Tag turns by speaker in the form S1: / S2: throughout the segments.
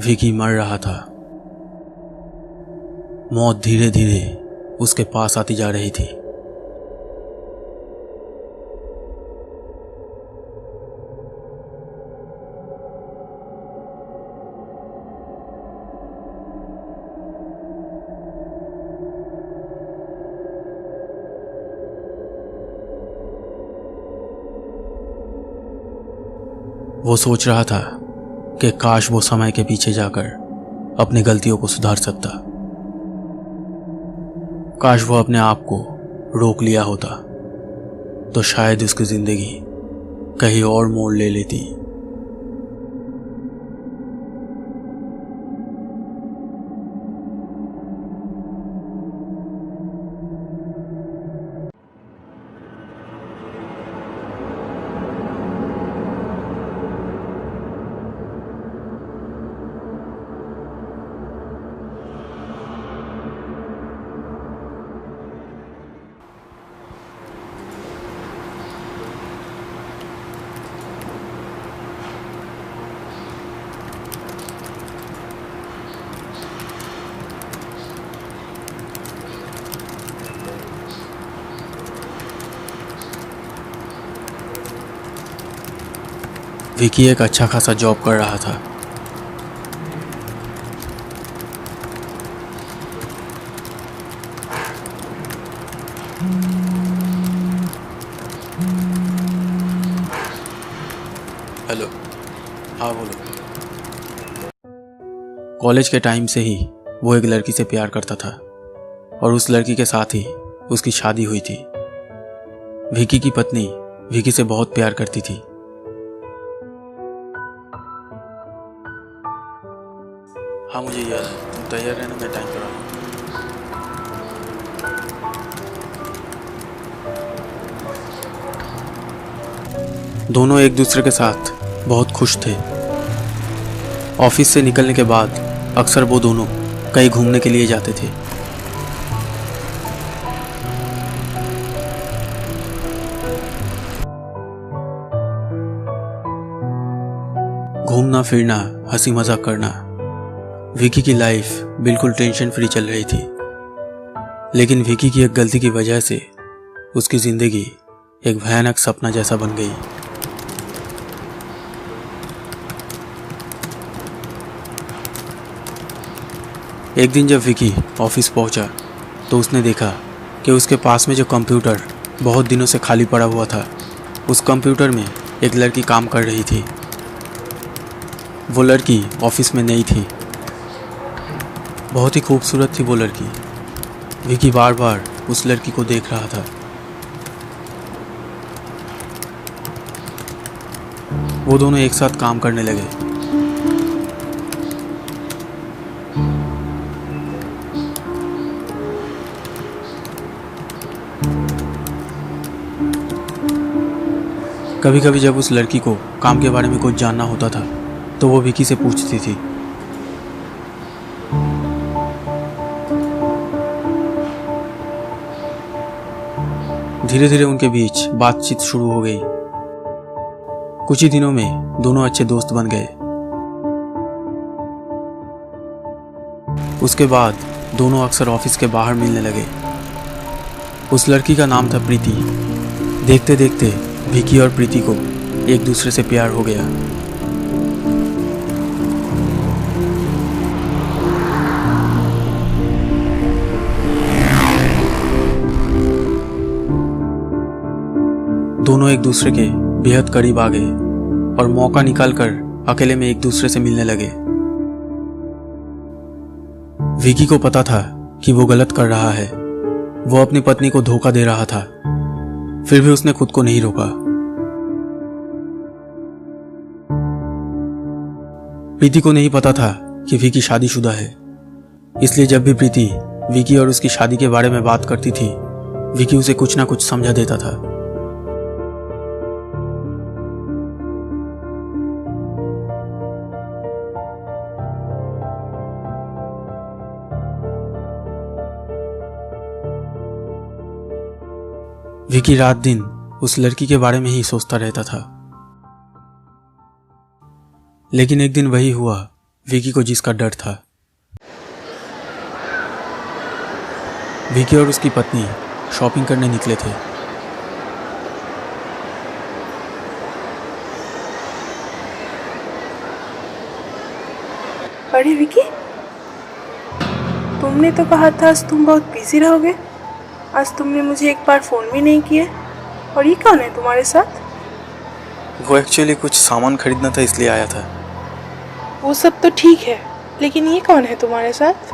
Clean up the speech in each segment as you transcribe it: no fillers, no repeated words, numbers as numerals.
S1: विकी मर रहा था। मौत धीरे धीरे उसके पास आती जा रही थी। वो सोच रहा था कि काश वो समय के पीछे जाकर अपनी गलतियों को सुधार सकता। काश वो अपने आप को रोक लिया होता तो शायद उसकी जिंदगी कहीं और मोड़ ले लेती। विकी एक अच्छा खासा जॉब कर रहा था। हेलो, हाँ बोलो। कॉलेज के टाइम से ही वो एक लड़की से प्यार करता था और उस लड़की के साथ ही उसकी शादी हुई थी। विकी की पत्नी विकी से बहुत प्यार करती थी। हाँ मुझे याद है, तुम तैयार रहना, मैं टाइम पर आऊँ। दोनों एक दूसरे के साथ बहुत खुश थे। ऑफिस से निकलने के बाद अक्सर वो दोनों कहीं घूमने के लिए जाते थे। घूमना फिरना, हंसी मजाक करना, विकी की लाइफ बिल्कुल टेंशन फ्री चल रही थी। लेकिन विकी की एक गलती की वजह से उसकी जिंदगी एक भयानक सपना जैसा बन गई। एक दिन जब विकी ऑफिस पहुंचा तो उसने देखा कि उसके पास में जो कंप्यूटर बहुत दिनों से खाली पड़ा हुआ था, उस कंप्यूटर में एक लड़की काम कर रही थी। वो लड़की ऑफिस में नई थी। बहुत ही खूबसूरत थी वो लड़की। विकी बार बार उस लड़की को देख रहा था। वो दोनों एक साथ काम करने लगे। कभी कभी जब उस लड़की को काम के बारे में कुछ जानना होता था तो वो विकी से पूछती थी। धीरे धीरे उनके बीच बातचीत शुरू हो गई। कुछ ही दिनों में दोनों अच्छे दोस्त बन गए। उसके बाद दोनों अक्सर ऑफिस के बाहर मिलने लगे। उस लड़की का नाम था प्रीति। देखते देखते विकी और प्रीति को एक दूसरे से प्यार हो गया। दोनों एक दूसरे के बेहद करीब आ गए और मौका निकालकर अकेले में एक दूसरे से मिलने लगे। विकी को पता था कि वो गलत कर रहा है। वो अपनी पत्नी को धोखा दे रहा था, फिर भी उसने खुद को नहीं रोका। प्रीति को नहीं पता था कि विकी शादीशुदा है, इसलिए जब भी प्रीति विकी और उसकी शादी के बारे में बात करती थी, विकी उसे कुछ ना कुछ समझा देता था। विकी रात दिन उस लड़की के बारे में ही सोचता रहता था। लेकिन एक दिन वही हुआ विकी को जिसका डर था। विकी और उसकी पत्नी शॉपिंग करने निकले थे।
S2: अरे विकी, तुमने तो कहा था आज तुम बहुत बिजी रहोगे। आज तुमने मुझे एक बार फ़ोन भी नहीं किया। और ये कौन है तुम्हारे साथ?
S1: वो एक्चुअली कुछ सामान खरीदना था इसलिए आया था।
S2: वो सब तो ठीक है, लेकिन ये कौन है तुम्हारे साथ?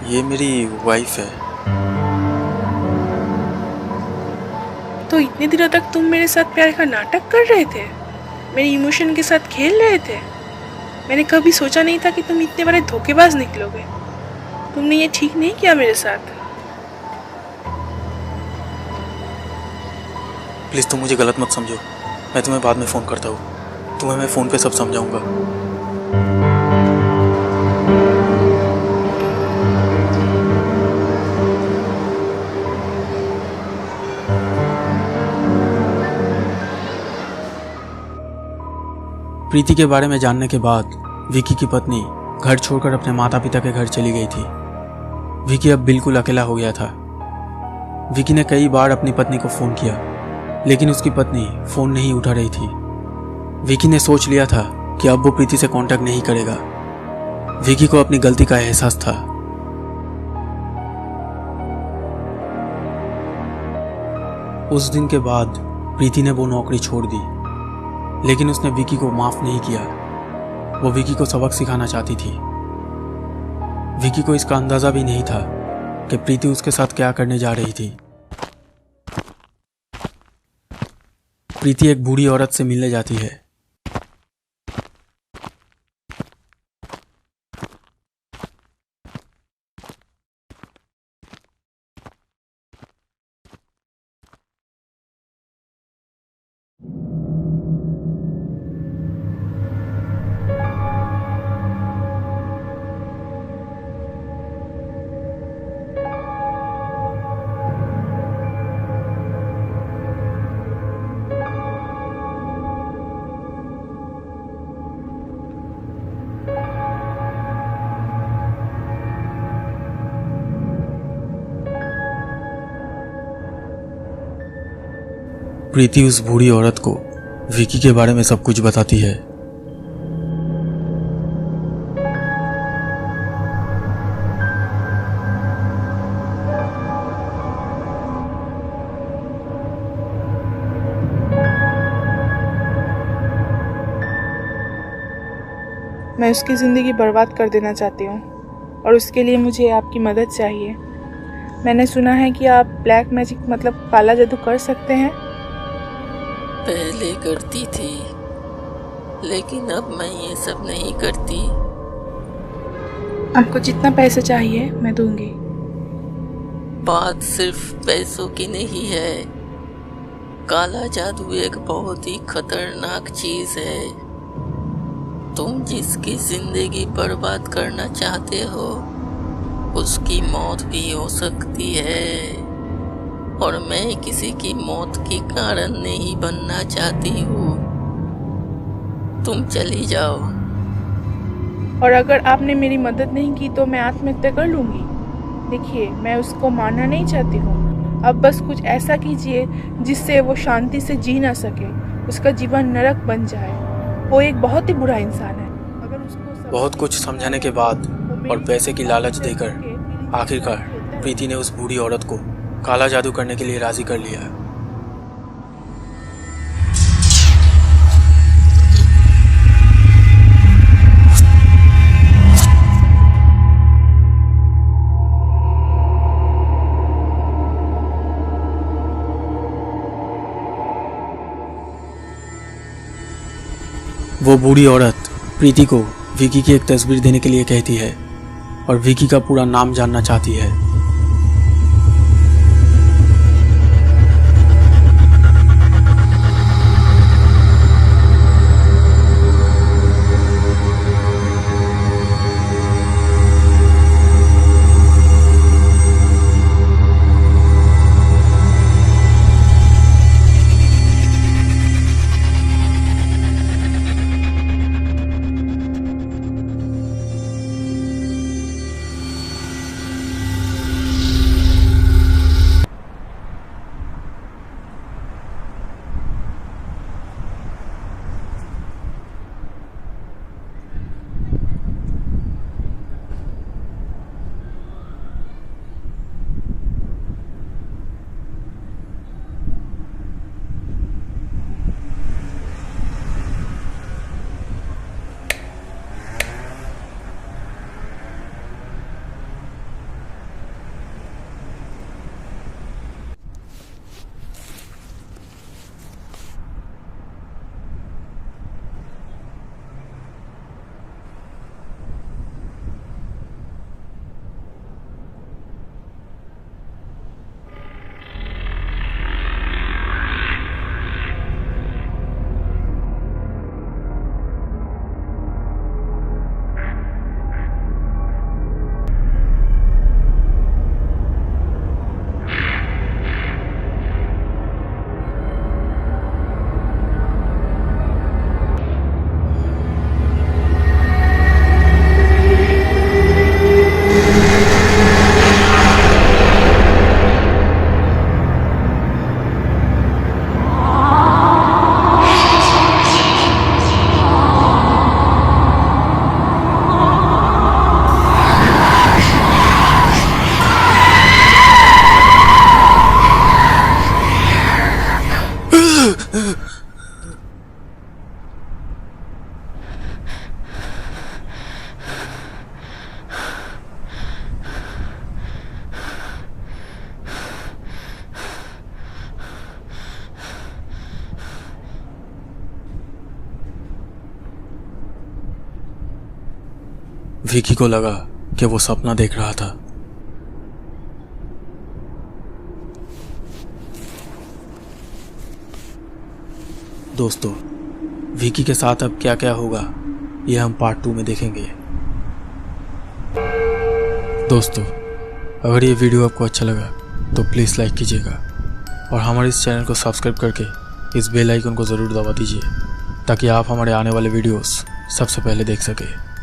S1: ये मेरी वाइफ है।
S2: तो इतने दिनों तक तुम मेरे साथ प्यार का नाटक कर रहे थे, मेरे इमोशन के साथ खेल रहे थे। मैंने कभी सोचा नहीं था कि तुम इतने बड़े धोखेबाज निकलोगे। तुमने ये ठीक नहीं किया मेरे साथ।
S1: प्लीज़ तुम मुझे गलत मत समझो। मैं तुम्हें बाद में फ़ोन करता हूँ। तुम्हें मैं फ़ोन पे सब समझाऊंगा। प्रीति के बारे में जानने के बाद विकी की पत्नी घर छोड़कर अपने माता पिता के घर चली गई थी। विकी अब बिल्कुल अकेला हो गया था। विकी ने कई बार अपनी पत्नी को फ़ोन किया, लेकिन उसकी पत्नी फ़ोन नहीं उठा रही थी। विकी ने सोच लिया था कि अब वो प्रीति से कांटेक्ट नहीं करेगा। विकी को अपनी गलती का एहसास था। उस दिन के बाद प्रीति ने वो नौकरी छोड़ दी, लेकिन उसने विकी को माफ नहीं किया। वो विकी को सबक सिखाना चाहती थी। विकी को इसका अंदाजा भी नहीं था कि प्रीति उसके साथ क्या करने जा रही थी। प्रीति एक बूढ़ी औरत से मिलने जाती है। प्रीति उस बूढ़ी औरत को विकी के बारे में सब कुछ बताती है।
S2: मैं उसकी ज़िंदगी बर्बाद कर देना चाहती हूँ और उसके लिए मुझे आपकी मदद चाहिए। मैंने सुना है कि आप ब्लैक मैजिक मतलब काला जादू कर सकते हैं।
S3: पहले करती थी, लेकिन अब मैं ये सब नहीं करती।
S2: आपको जितना पैसा चाहिए मैं दूंगी।
S3: बात सिर्फ पैसों की नहीं है। काला जादू एक बहुत ही खतरनाक चीज है। तुम जिसकी जिंदगी बर्बाद करना चाहते हो उसकी मौत भी हो सकती है, और मैं किसी की मौत के कारण नहीं बनना चाहती हूँ। तुम चली जाओ।
S2: और अगर आपने मेरी मदद नहीं की तो मैं आत्महत्या कर लूँगी। देखिए, मैं उसको मारना नहीं चाहती हूँ। अब बस कुछ ऐसा कीजिए जिससे वो शांति से जी ना सके, उसका जीवन नरक बन जाए। वो एक बहुत ही बुरा इंसान है। अगर उसको
S1: बहुत कुछ समझाने के बाद और पैसे की लालच देकर आखिरकार प्रीति ने उस बूढ़ी औरत को काला जादू करने के लिए राजी कर लिया। वो बूढ़ी औरत प्रीति को विकी की एक तस्वीर देने के लिए कहती है और विकी का पूरा नाम जानना चाहती है। विकी को लगा कि वो सपना देख रहा था। दोस्तों, विकी के साथ अब क्या क्या होगा ये हम पार्ट 2 में देखेंगे। दोस्तों, अगर ये वीडियो आपको अच्छा लगा तो प्लीज़ लाइक कीजिएगा और हमारे इस चैनल को सब्सक्राइब करके इस बेल आइकन को ज़रूर दबा दीजिए ताकि आप हमारे आने वाले वीडियोस सबसे पहले देख सकें।